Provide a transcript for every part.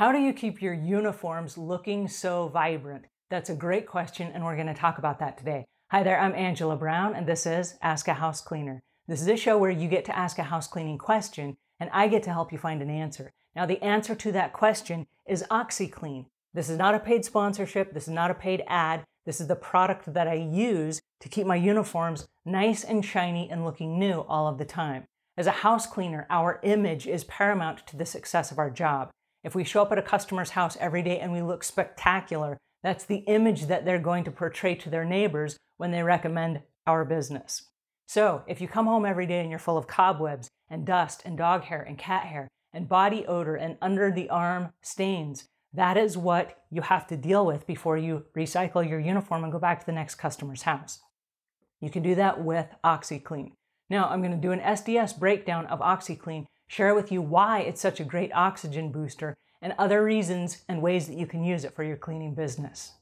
How do you keep your uniforms looking so vibrant? That's a great question, and we're going to talk about that today. Hi there, I'm Angela Brown, and this is Ask a House Cleaner. This is a show where you get to ask a house cleaning question, and I get to help you find an answer. Now, the answer to that question is OxiClean. This is not a paid sponsorship. This is not a paid ad. This is the product that I use to keep my uniforms nice and shiny and looking new all of the time. As a house cleaner, our image is paramount to the success of our job. If we show up at a customer's house every day and we look spectacular, that's the image that they're going to portray to their neighbors when they recommend our business. So if you come home every day and you're full of cobwebs and dust and dog hair and cat hair and body odor and under the arm stains, that is what you have to deal with before you recycle your uniform and go back to the next customer's house. You can do that with OxiClean. Now I'm going to do an SDS breakdown of OxiClean, share with you why it's such a great oxygen booster, and other reasons and ways that you can use it for your cleaning business.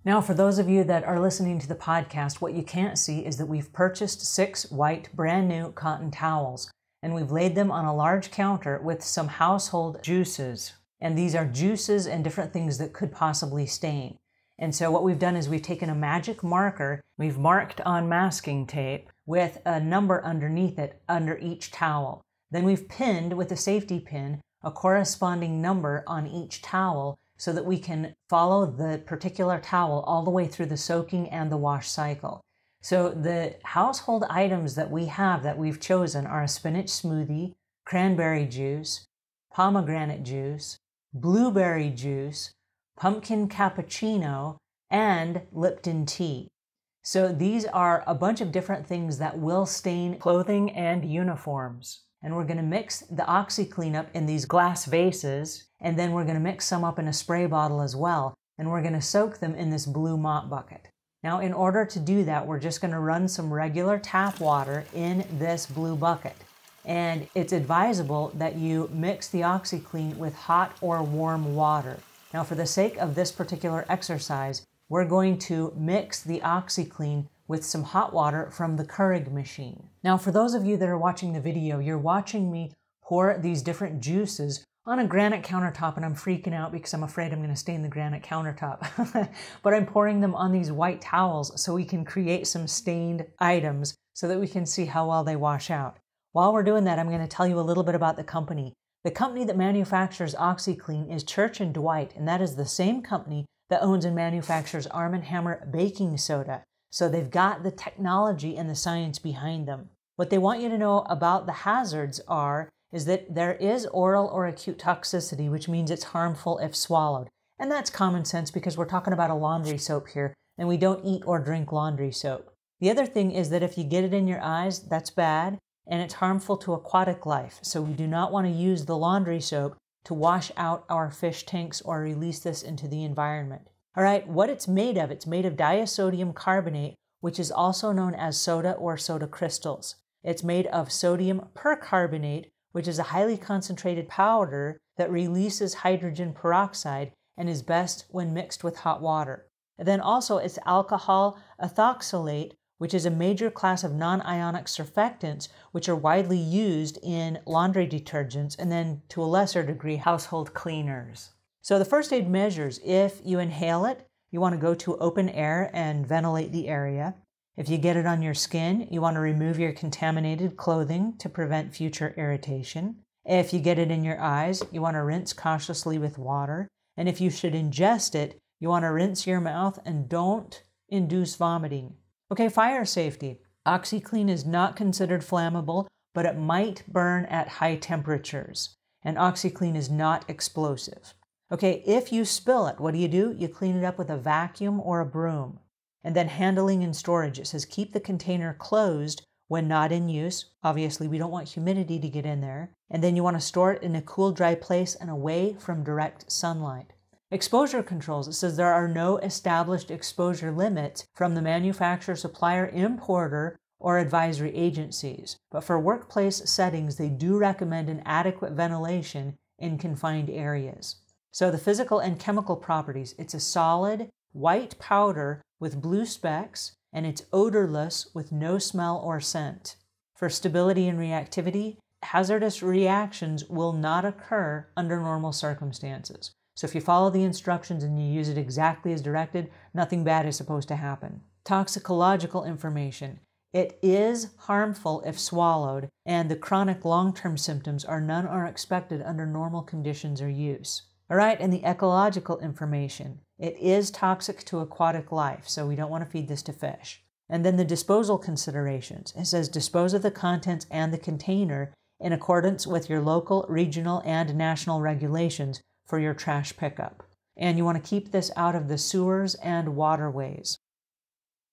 Now, for those of you that are listening to the podcast, what you can't see is that we've purchased 6 white, brand new cotton towels, and we've laid them on a large counter with some household juices. And these are juices and different things that could possibly stain. And so what we've done is we've taken a magic marker, we've marked on masking tape with a number underneath it, under each towel. Then we've pinned with a safety pin a corresponding number on each towel so that we can follow the particular towel all the way through the soaking and the wash cycle. So the household items that we have that we've chosen are a spinach smoothie, cranberry juice, pomegranate juice, blueberry juice, pumpkin cappuccino, and Lipton tea. So these are a bunch of different things that will stain clothing and uniforms. And we're going to mix the OxiClean up in these glass vases, and then we're going to mix some up in a spray bottle as well, and we're going to soak them in this blue mop bucket. Now, in order to do that, we're just going to run some regular tap water in this blue bucket. And it's advisable that you mix the OxiClean with hot or warm water. Now, for the sake of this particular exercise, we're going to mix the OxiClean with some hot water from the Keurig machine. Now, for those of you that are watching the video, you're watching me pour these different juices on a granite countertop, and I'm freaking out because I'm afraid I'm going to stain the granite countertop. But I'm pouring them on these white towels so we can create some stained items so that we can see how well they wash out. While we're doing that, I'm going to tell you a little bit about the company. The company that manufactures OxiClean is Church & Dwight, and that is the same company that owns and manufactures Arm & Hammer baking soda. So they've got the technology and the science behind them. What they want you to know about the hazards is that there is oral or acute toxicity, which means it's harmful if swallowed. And that's common sense because we're talking about a laundry soap here, and we don't eat or drink laundry soap. The other thing is that if you get it in your eyes, that's bad, and it's harmful to aquatic life. So we do not want to use the laundry soap to wash out our fish tanks or release this into the environment. All right, what it's made of diasodium carbonate, which is also known as soda or soda crystals. It's made of sodium percarbonate, which is a highly concentrated powder that releases hydrogen peroxide and is best when mixed with hot water. And then also it's alcohol ethoxylate, which is a major class of non-ionic surfactants, which are widely used in laundry detergents and then to a lesser degree household cleaners. So the first aid measures, if you inhale it, you want to go to open air and ventilate the area. If you get it on your skin, you want to remove your contaminated clothing to prevent future irritation. If you get it in your eyes, you want to rinse cautiously with water. And if you should ingest it, you want to rinse your mouth and don't induce vomiting. Okay, fire safety. OxiClean is not considered flammable, but it might burn at high temperatures. And OxiClean is not explosive. Okay, if you spill it, what do? You clean it up with a vacuum or a broom. And then handling and storage. It says keep the container closed when not in use. Obviously, we don't want humidity to get in there. And then you want to store it in a cool, dry place and away from direct sunlight. Exposure controls. It says there are no established exposure limits from the manufacturer, supplier, importer, or advisory agencies. But for workplace settings, they do recommend an adequate ventilation in confined areas. So the physical and chemical properties, it's a solid white powder with blue specks, and it's odorless with no smell or scent. For stability and reactivity, hazardous reactions will not occur under normal circumstances. So if you follow the instructions and you use it exactly as directed, nothing bad is supposed to happen. Toxicological information. It is harmful if swallowed, and the chronic long-term symptoms are none are expected under normal conditions or use. All right, and the ecological information. It is toxic to aquatic life, so we don't want to feed this to fish. And then the disposal considerations. It says dispose of the contents and the container in accordance with your local, regional, and national regulations for your trash pickup. And you want to keep this out of the sewers and waterways.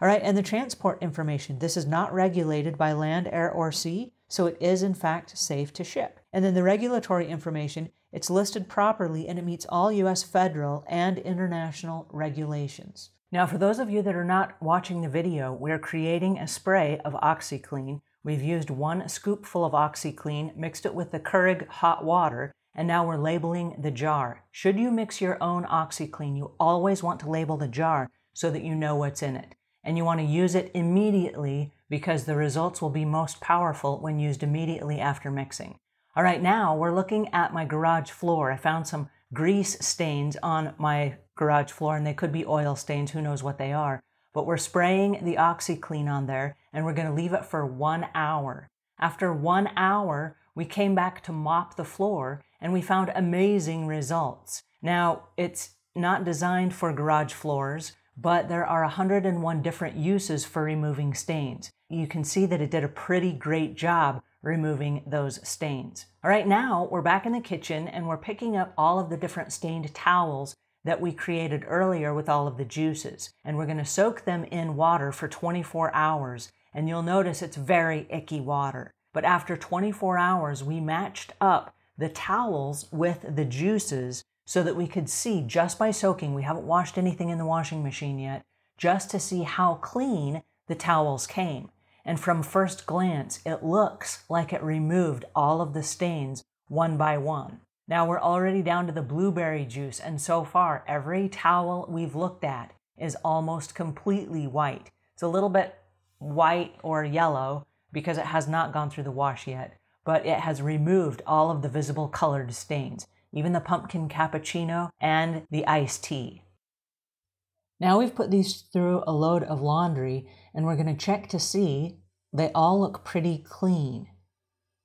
All right, and the transport information. This is not regulated by land, air, or sea, so it is in fact safe to ship. And then the regulatory information, it's listed properly and it meets all U.S. federal and international regulations. Now, for those of you that are not watching the video, we're creating a spray of OxiClean. We've used 1 scoopful of OxiClean, mixed it with the Keurig hot water, and now we're labeling the jar. Should you mix your own OxiClean, you always want to label the jar so that you know what's in it. And you want to use it immediately because the results will be most powerful when used immediately after mixing. All right, now we're looking at my garage floor. I found some grease stains on my garage floor, and they could be oil stains, who knows what they are. But we're spraying the OxiClean on there, and we're going to leave it for 1 hour. After 1 hour, we came back to mop the floor, and we found amazing results. Now, it's not designed for garage floors, but there are 101 different uses for removing stains. You can see that it did a pretty great job removing those stains. All right, now we're back in the kitchen and we're picking up all of the different stained towels that we created earlier with all of the juices. And we're going to soak them in water for 24 hours. And you'll notice it's very icky water. But after 24 hours, we matched up the towels with the juices so that we could see just by soaking, we haven't washed anything in the washing machine yet, just to see how clean the towels came. And from first glance, it looks like it removed all of the stains one by one. Now we're already down to the blueberry juice, and so far, every towel we've looked at is almost completely white. It's a little bit white or yellow because it has not gone through the wash yet, but it has removed all of the visible colored stains, even the pumpkin cappuccino and the iced tea. Now we've put these through a load of laundry, and we're going to check to see they all look pretty clean.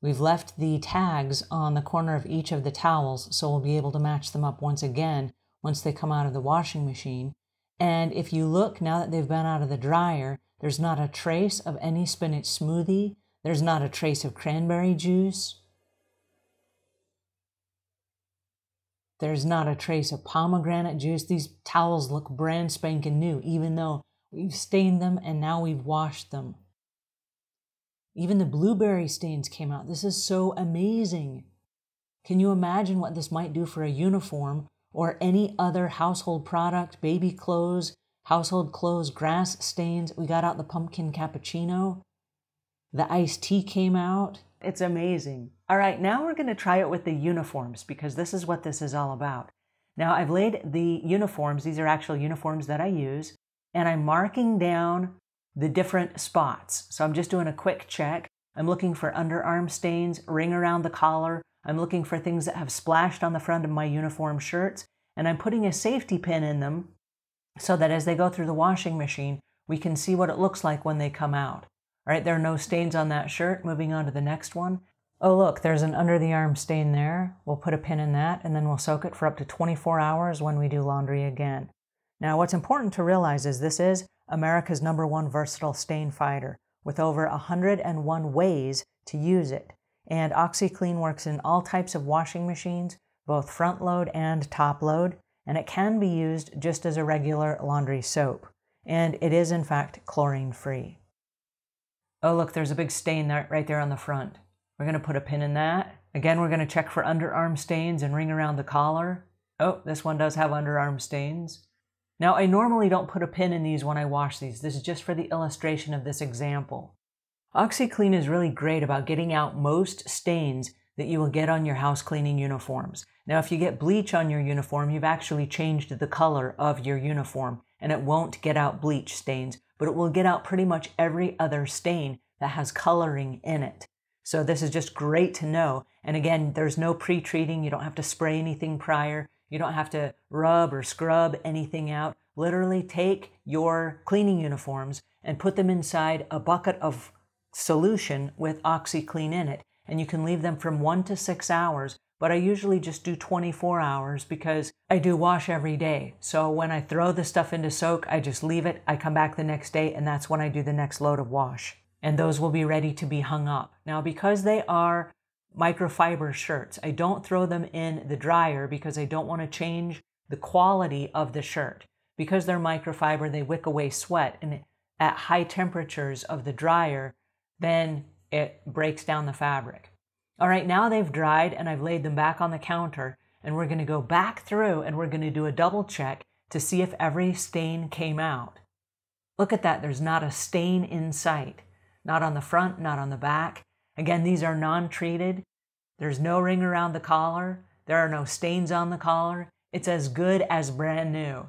We've left the tags on the corner of each of the towels, so we'll be able to match them up once again once they come out of the washing machine. And if you look, now that they've been out of the dryer, there's not a trace of any spinach smoothie. There's not a trace of cranberry juice. There's not a trace of pomegranate juice. These towels look brand spanking new, even though we've stained them and now we've washed them. Even the blueberry stains came out. This is so amazing. Can you imagine what this might do for a uniform or any other household product, baby clothes, household clothes, grass stains? We got out the pumpkin cappuccino. The iced tea came out. It's amazing. All right, now we're going to try it with the uniforms because this is what this is all about. Now I've laid the uniforms, these are actual uniforms that I use, and I'm marking down the different spots. So I'm just doing a quick check. I'm looking for underarm stains, ring around the collar. I'm looking for things that have splashed on the front of my uniform shirts, and I'm putting a safety pin in them so that as they go through the washing machine, we can see what it looks like when they come out. All right, there are no stains on that shirt. Moving on to the next one. Oh, look, there's an under the arm stain there. We'll put a pin in that, and then we'll soak it for up to 24 hours when we do laundry again. Now, what's important to realize is this is America's #1 versatile stain fighter with over 101 ways to use it. And OxiClean works in all types of washing machines, both front load and top load, and it can be used just as a regular laundry soap. And it is, in fact, chlorine-free. Oh, look, there's a big stain there, right there on the front. We're going to put a pin in that. Again, we're going to check for underarm stains and ring around the collar. Oh, this one does have underarm stains. Now, I normally don't put a pin in these when I wash these. This is just for the illustration of this example. OxiClean is really great about getting out most stains that you will get on your house cleaning uniforms. Now, if you get bleach on your uniform, you've actually changed the color of your uniform, and it won't get out bleach stains, but it will get out pretty much every other stain that has coloring in it. So this is just great to know. And again, there's no pre-treating. You don't have to spray anything prior. You don't have to rub or scrub anything out. Literally take your cleaning uniforms and put them inside a bucket of solution with OxiClean in it. And you can leave them from 1 to 6 hours, but I usually just do 24 hours because I do wash every day. So when I throw the stuff into soak, I just leave it. I come back the next day, and that's when I do the next load of wash. And those will be ready to be hung up. Now, because they are microfiber shirts, I don't throw them in the dryer because I don't want to change the quality of the shirt. Because they're microfiber, they wick away sweat, and at high temperatures of the dryer, then it breaks down the fabric. All right, now they've dried and I've laid them back on the counter, and we're going to go back through and we're going to do a double check to see if every stain came out. Look at that, there's not a stain in sight. Not on the front, not on the back. Again, these are non-treated. There's no ring around the collar. There are no stains on the collar. It's as good as brand new.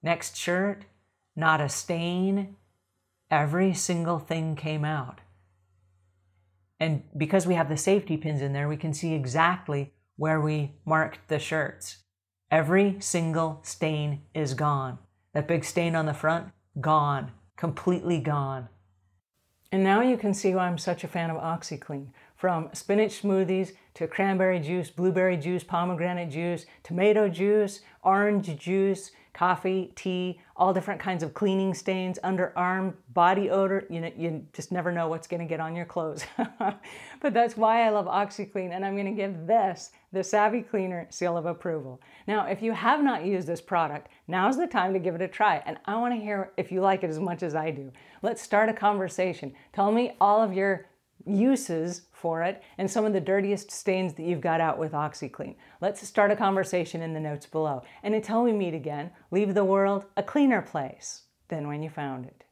Next shirt, not a stain. Every single thing came out. And because we have the safety pins in there, we can see exactly where we marked the shirts. Every single stain is gone. That big stain on the front, gone. Completely gone. And now you can see why I'm such a fan of OxiClean. From spinach smoothies to cranberry juice, blueberry juice, pomegranate juice, tomato juice, orange juice, coffee, tea, all different kinds of cleaning stains, underarm, body odor. You just never know what's going to get on your clothes. But that's why I love OxiClean, and I'm going to give this the Savvy Cleaner seal of approval. Now, if you have not used this product, now's the time to give it a try, and I want to hear if you like it as much as I do. Let's start a conversation. Tell me all of your uses for it and some of the dirtiest stains that you've got out with OxiClean. Let's start a conversation in the notes below. And until we meet again, leave the world a cleaner place than when you found it.